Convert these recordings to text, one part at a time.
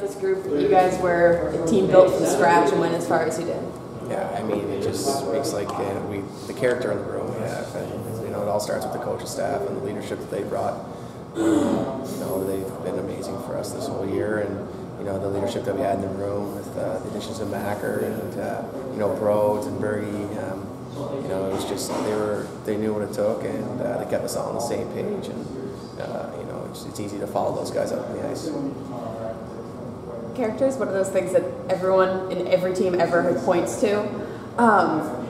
this group that you guys were a team built from scratch and went as far as you did? Yeah, I mean, it just speaks like the character in the room we have. And, you know, it all starts with the coaching staff and the leadership that they brought. You know, they've been amazing for us this whole year, and you know, the leadership that we had in the room with the additions of Macker and you know, Broads and Bergie. You know, it was just they knew what it took, and they kept us all on the same page. And you know, it's easy to follow those guys out on the ice. Character is one of those things that everyone in every team ever points to.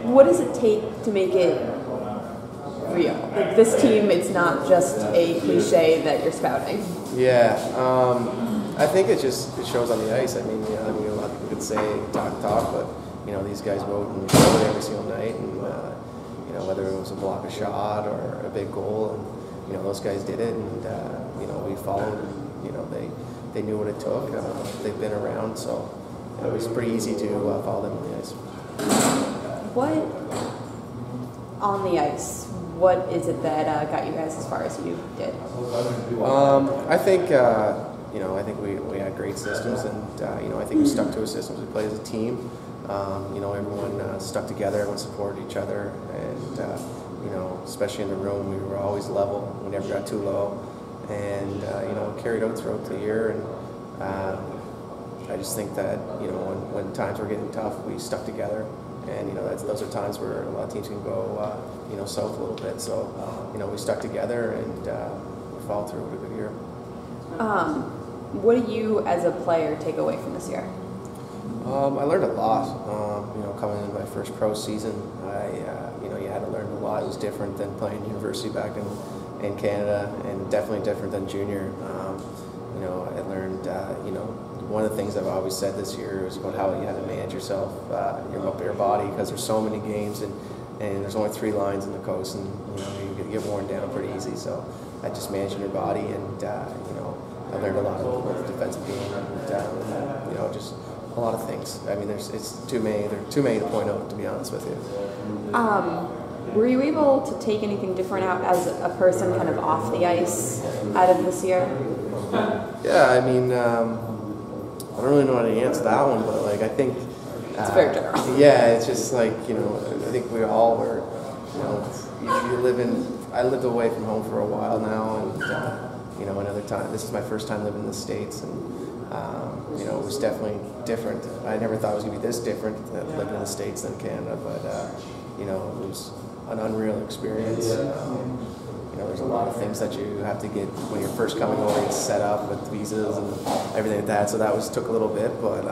What does it take to make it real? Like this team, it's not just a cliche that you're spouting. Yeah, I think it shows on the ice. I mean, you know, a lot of people could say talk, but you know, these guys go and show it every single night, and you know, whether it was a block a shot or a big goal, and you know, those guys did it, and you know, we followed. And, you know, they knew what it took. They've been around, so it was pretty easy to follow them on the ice. What on the ice? What is it that got you guys as far as you did? I think you know, I think we had great systems, and you know, I think we stuck to a system. We played as a team. You know, everyone stuck together, everyone supported each other, and you know, especially in the room, we were always level. We never got too low, and you know, carried out throughout the year. And I just think that you know, when times were getting tough, we stuck together. And you know, those are times where a lot of teams can go, you know, south a little bit. So, you know, we stuck together and we followed through with a good year. What do you, as a player, take away from this year? I learned a lot. You know, coming into my first pro season, you know, you had to learn a lot. It was different than playing university back in Canada, and definitely different than junior. You know, I learned, you know, one of the things I've always said this year is about how you have to manage yourself, your body, because there's so many games, and there's only 3 lines in the coast, and you know, you get worn down pretty easy. So just managing your body, and you know, I learned a lot about the defensive game, and you know, just a lot of things. I mean, it's too many to point out, to be honest with you. Were you able to take anything different out as a person, kind of off the ice, out of this year? Yeah, I mean, I don't really know how to answer that one, but like, I think it's very general. Yeah, it's just like, you know, I think we all were, you know, I lived away from home for a while now, and you know, another time. This is my first time living in the States, and you know, it was definitely different. I never thought it was gonna be this different living in the States than Canada, but you know, it was an unreal experience. You know, there's a lot of things that you have to get when you're first coming over, get set up with visas and everything like that. So that took a little bit, but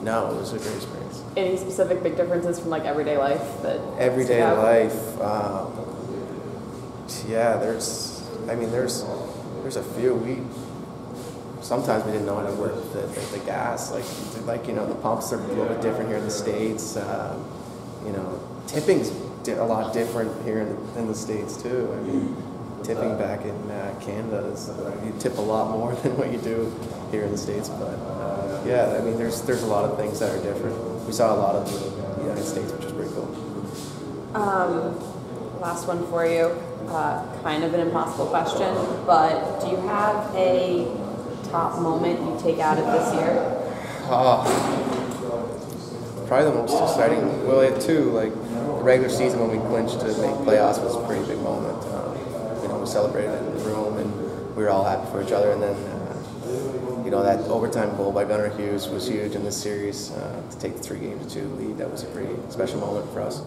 no, it was a great experience. Any specific big differences from like everyday life that? Everyday life, yeah. There's a few. Sometimes we didn't know how to work the gas. Like you know, the pumps are a little bit different here in the States. You know, tipping's a lot different here in the States too. I mean, tipping back in Canada is you tip a lot more than what you do here in the States. But yeah, I mean, there's a lot of things that are different. We saw a lot of the United States, which is pretty cool. Last one for you. Kind of an impossible question, but do you have a top moment you take out of this year? Probably the most exciting. Well, we had 2. Like the regular season when we clinched to make playoffs was a pretty big moment. You know, we celebrated in the room, and we were all happy for each other. And then, you know, that overtime goal by Gunnar Hughes was huge in this series to take the 3-2 lead. That was a pretty special moment for us.